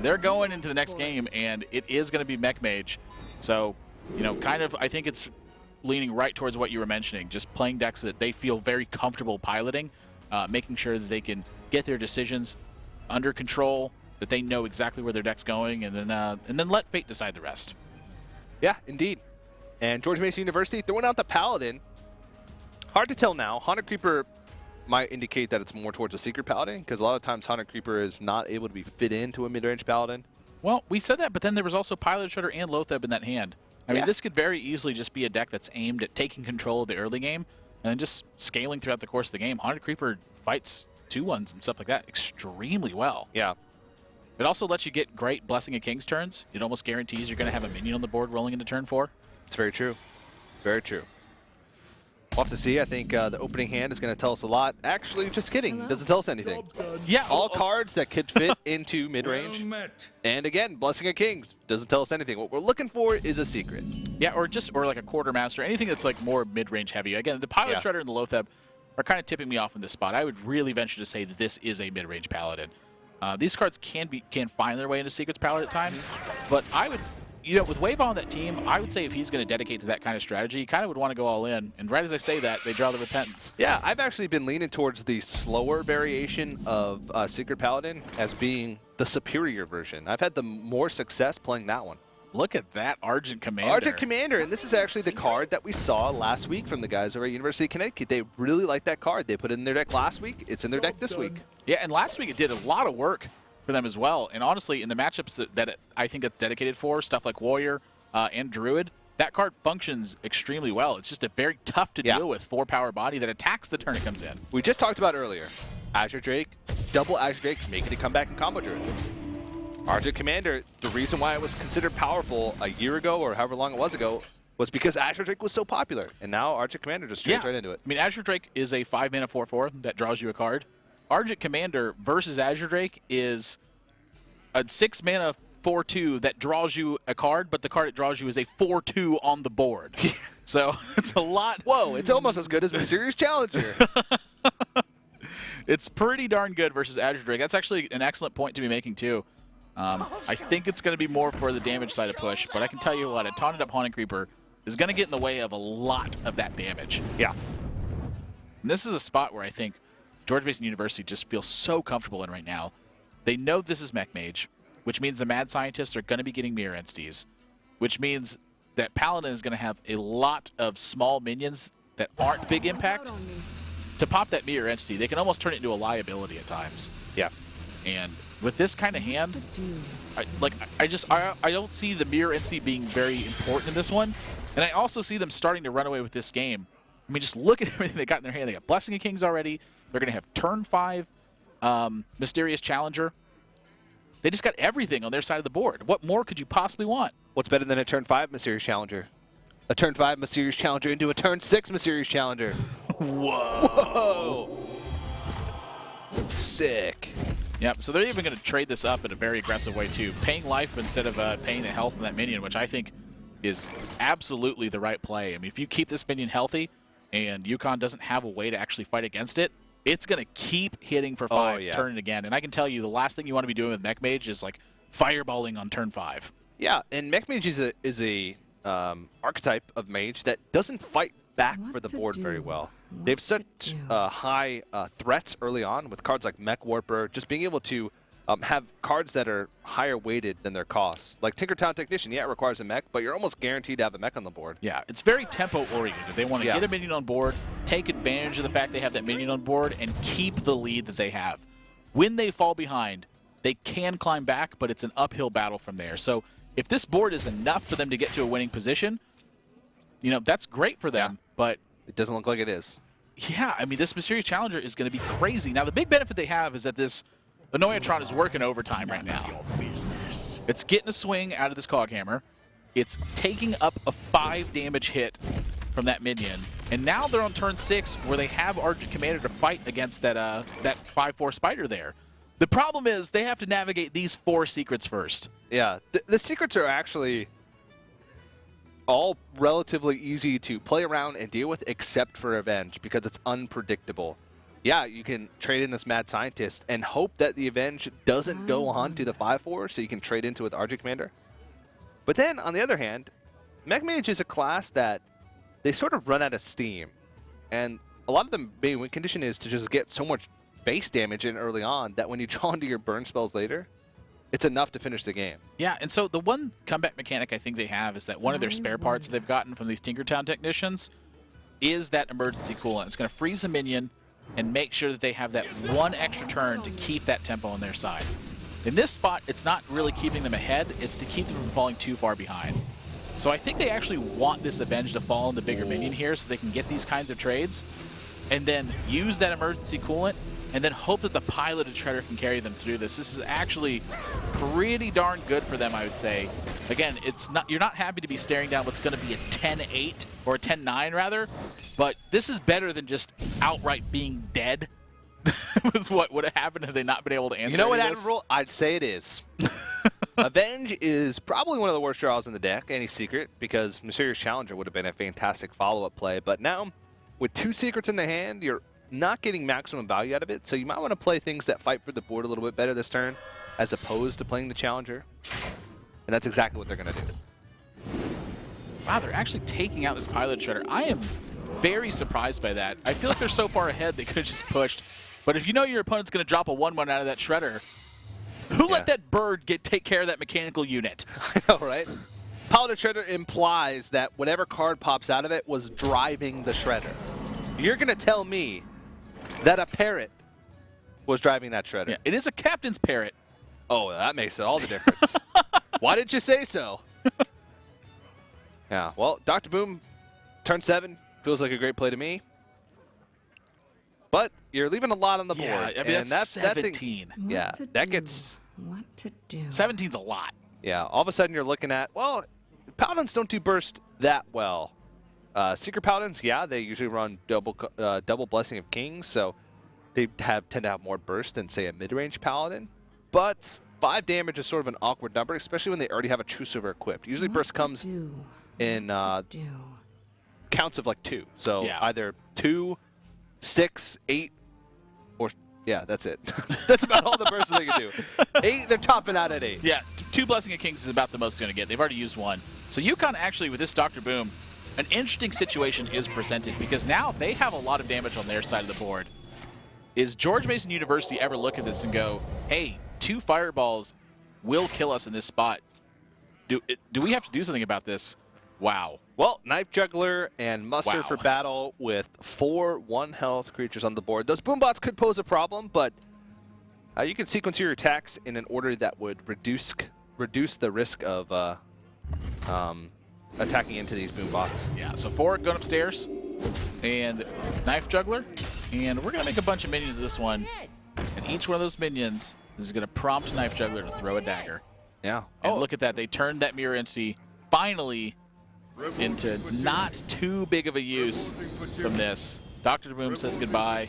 they're going into the next game, and it is going to be Mech Mage. So, you know, kind of, I think it's leaning right towards what you were mentioning, just playing decks that they feel very comfortable piloting, making sure that they can get their decisions under control, that they know exactly where their deck's going, and then let fate decide the rest. Yeah, indeed. And George Mason University throwing out the Paladin. Hard to tell now. Haunted Creeper might indicate that it's more towards a Secret Paladin, because a lot of times Haunted Creeper is not able to be fit into a mid-range Paladin. Well, we said that, but then there was also Pilot Shredder and Lotheb in that hand. I mean, this could very easily just be a deck that's aimed at taking control of the early game and then just scaling throughout the course of the game. Haunted Creeper fights 2-1s and stuff like that extremely well. Yeah. It also lets you get great Blessing of Kings turns. It almost guarantees you're going to have a minion on the board rolling into turn 4. It's very true. Very true. We'll have to see. I think the opening hand is going to tell us a lot. Actually, just kidding. Doesn't tell us anything. Yeah. All cards that could fit into mid-range. And again, Blessing of Kings doesn't tell us anything. What we're looking for is a secret. Yeah, or like a Quartermaster, anything that's like more mid-range heavy. Again, the Pilot Shredder and the Lotheb are kind of tipping me off in this spot. I would really venture to say that this is a mid-range Paladin. These cards can find their way into Secrets Palette at times, but I would, you know, with Wave on that team, I would say if he's going to dedicate to that kind of strategy, he kind of would want to go all in. And right as I say that, they draw the Repentance. Yeah, I've actually been leaning towards the slower variation of Secret Paladin as being the superior version. I've had the more success playing that one. Look at that Argent Commander. Argent Commander, and this is actually the card that we saw last week from the guys over at University of Connecticut. They really like that card. They put it in their deck last week. It's in their deck this week. Yeah, and last week it did a lot of work for them as well. And honestly, in the matchups that I think it's dedicated for, stuff like Warrior and Druid, that card functions extremely well. It's just a very tough to deal with 4-power body that attacks the turn it comes in. We just talked about earlier, Azure Drake, double Azure Drake, making it come back in Combo Druid. Argent Commander, the reason why it was considered powerful a year ago or however long it was ago was because Azure Drake was so popular. And now Argent Commander just trades right into it. I mean, Azure Drake is a 5-mana 4/4 that draws you a card. Argent Commander versus Azure Drake is a 6-mana 4/2 that draws you a card, but the card it draws you is a 4/2 on the board. So it's a lot. Whoa, it's almost as good as Mysterious Challenger. It's pretty darn good versus Azure Drake. That's actually an excellent point to be making, too. I think it's going to be more for the damage side of push, but I can tell you what, a Taunted Up Haunted Creeper is going to get in the way of a lot of that damage. Yeah. And this is a spot where I think George Mason University just feels so comfortable in right now. They know this is Mech Mage, which means the Mad Scientists are going to be getting Mirror Entities, which means that Paladin is going to have a lot of small minions that aren't big impact. To pop that Mirror Entity, they can almost turn it into a liability at times. Yeah. And with this kind of hand, I don't see the Mirror Entity being very important in this one. And I also see them starting to run away with this game. I mean, just look at everything they got in their hand. They got Blessing of Kings already. They're going to have turn 5 Mysterious Challenger. They just got everything on their side of the board. What more could you possibly want? What's better than a turn 5 Mysterious Challenger? A turn 5 Mysterious Challenger into a turn 6 Mysterious Challenger. Whoa. Sick. Yep, so they're even going to trade this up in a very aggressive way, too. Paying life instead of paying the health in that minion, which I think is absolutely the right play. I mean, if you keep this minion healthy and Yukon doesn't have a way to actually fight against it, it's going to keep hitting for 5, turn it again. And I can tell you the last thing you want to be doing with Mech Mage is, like, fireballing on turn 5. Yeah, and Mech Mage is a archetype of mage that doesn't fight back for the board very well. They've set high threats early on with cards like Mech Warper, just being able to have cards that are higher weighted than their costs. Like Tinkertown Technician, yeah, it requires a mech, but you're almost guaranteed to have a mech on the board. Yeah, it's very tempo-oriented. They want to get a minion on board, take advantage of the fact they have that minion on board, and keep the lead that they have. When they fall behind, they can climb back, but it's an uphill battle from there. So if this board is enough for them to get to a winning position, you know, that's great for them, but it doesn't look like it is. Yeah, I mean, this Mysterious Challenger is going to be crazy. Now, the big benefit they have is that this Annoyantron is working overtime right now. It's getting a swing out of this Coghammer. It's taking up a 5 damage hit from that minion. And now they're on turn 6 where they have Argent Commander to fight against that 5/4 Spider there. The problem is they have to navigate these 4 secrets first. Yeah, the secrets are actually all relatively easy to play around and deal with except for Revenge because it's unpredictable. yeah, you can trade in this Mad Scientist and hope that the Avenge doesn't go on to the 5/4, so you can trade into with RG Commander. But then, on the other hand, Mech Mage is a class that they sort of run out of steam. And a lot of the main win condition is to just get so much base damage in early on that when you draw into your burn spells later, it's enough to finish the game. Yeah, and so the one comeback mechanic I think they have is that one of their spare parts that they've gotten from these Tinkertown technicians is that emergency coolant. It's going to freeze a minion and make sure that they have that one extra turn to keep that tempo on their side. In this spot, it's not really keeping them ahead, it's to keep them from falling too far behind. So I think they actually want this Avenge to fall in the bigger minion here so they can get these kinds of trades and then use that emergency coolant and then hope that the piloted Shredder can carry them through this. This is actually pretty darn good for them, I would say. Again, it's not, you're not happy to be staring down what's going to be a 10-8 or a 10-9 rather, but this is better than just outright being dead with what would have happened had they not been able to answer. You know what, this. Admiral? I'd say it is. Avenge is probably one of the worst draws in the deck, any secret, because Mysterious Challenger would have been a fantastic follow-up play. But now, with 2 secrets in the hand, you're not getting maximum value out of it, so you might want to play things that fight for the board a little bit better this turn, as opposed to playing the Challenger. And that's exactly what they're going to do. Wow, they're actually taking out this pilot Shredder. I am very surprised by that. I feel like they're so far ahead they could have just pushed. But if you know your opponent's going to drop a 1/1 out of that Shredder, who let that bird take care of that mechanical unit? I know, right? Piloted Shredder implies that whatever card pops out of it was driving the Shredder. You're going to tell me that a parrot was driving that Shredder. Yeah, it is a captain's parrot. Oh, that makes all the difference. Why did you say so? Yeah, well, Dr. Boom, turn 7, feels like a great play to me. But you're leaving a lot on the board. Yeah, I mean, and that's 17. That thing, yeah, that gets... What to do? 17's a lot. Yeah, all of a sudden you're looking at, well, Paladins don't do burst that well. Secret Paladins, yeah, they usually run double Blessing of Kings, so they tend to have more burst than, say, a mid-range Paladin. But 5 damage is sort of an awkward number, especially when they already have a True Silver equipped. Usually burst comes in counts of like 2. So yeah. Either 2, 6, 8, or yeah, that's it. That's about all the bursts they can do. 8, they're topping out at 8. Yeah, 2 Blessing of Kings is about the most they're going to get. They've already used 1. So UConn actually, with this Dr. Boom, an interesting situation is presented because now they have a lot of damage on their side of the board. Is George Mason University ever look at this and go, hey, 2 fireballs will kill us in this spot? Do we have to do something about this? Wow. Well, Knife Juggler and Muster Wow. for battle with 4 1-health creatures on the board. Those Boombots could pose a problem, but you can sequence your attacks in an order that would reduce the risk of attacking into these Boombots. Yeah, so 4 going upstairs and Knife Juggler. And we're going to make a bunch of minions of this one. And each one of those minions is going to prompt Knife Juggler to throw a dagger. Yeah. And look at that. They turned that mirror entity finally into not too big of a use from this. Dr. Boom says goodbye.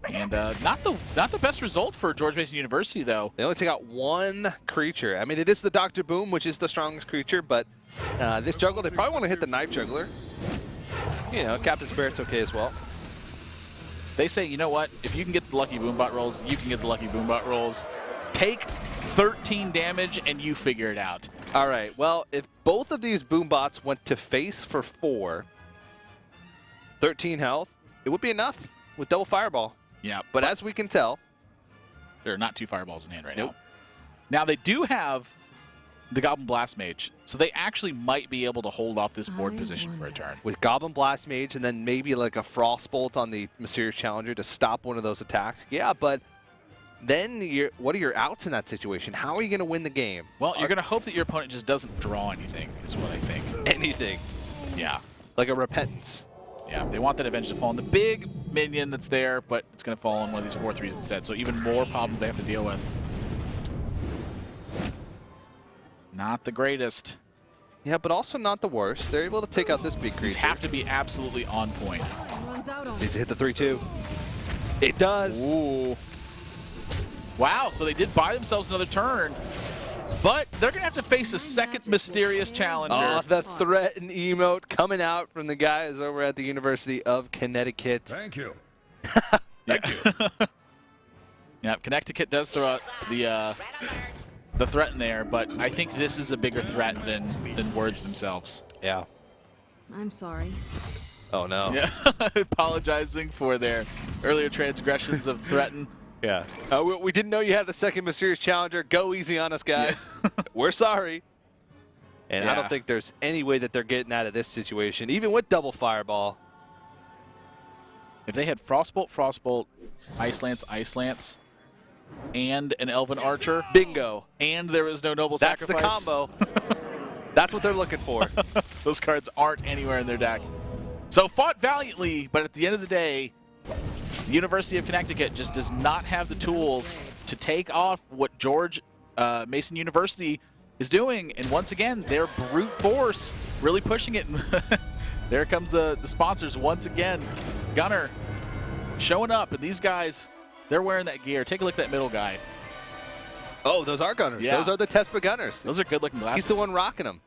And not the best result for George Mason University, though. They only take out 1 creature. I mean, it is the Dr. Boom, which is the strongest creature, but this Juggler, they probably want to hit the Knife Juggler. You know, Captain Spirit's okay as well. They say, you know what? If you can get the lucky Boombot rolls, you can get the lucky Boombot rolls. Take 13 damage and you figure it out. All right, well, if both of these Boombots went to face for 4, 13 health, it would be enough with double Fireball. Yeah. But as we can tell, there are not 2 fireballs in hand right Nope. now. Now, they do have the Goblin Blast Mage, so they actually might be able to hold off this board position for a turn. with Goblin Blast Mage and then maybe like a Frostbolt on the Mysterious Challenger to stop one of those attacks, yeah, but then what are your outs in that situation? How are you going to win the game? Well, you're going to hope that your opponent just doesn't draw anything, is what I think. Anything. Yeah. Like a Repentance. Yeah, they want that Avenge to fall on the big minion that's there, but it's going to fall on one of these 4/3s instead, so even more problems they have to deal with. Not the greatest. Yeah, but also not the worst. They're able to take out this big These creature. have to be absolutely on point. Needs to hit the 3/2. It does. Ooh. Wow, so they did buy themselves another turn, but they're going to have to face a second Mysterious Challenger. Oh, the threat and emote coming out from the guys over at the University of Connecticut. Thank you. Thank you. Yeah, Connecticut does throw out the threat in there, but I think this is a bigger threat than words themselves. Yeah. I'm sorry. Oh, no. Yeah, apologizing for their earlier transgressions of threaten. Yeah. We didn't know you had the second mysterious challenger. Go easy on us, guys. Yeah. We're sorry. And I Yeah. don't think there's any way that they're getting out of this situation, even with double fireball. If they had Frostbolt, Ice Lance, and an Elven Archer, Bingo. and there was no Noble That's Sacrifice. the combo. That's what they're looking for. Those cards aren't anywhere in their deck. So fought valiantly, but at the end of the day, the University of Connecticut just does not have the tools to take off what George Mason University is doing. And once again, their brute force really pushing it. There comes the sponsors once again. Gunner showing up, and these guys, they're wearing that gear. Take a look at that middle guy. Oh, those are gunners. Yeah. Those are the TeSPA gunners. Those are good-looking glasses. He's the one rocking them.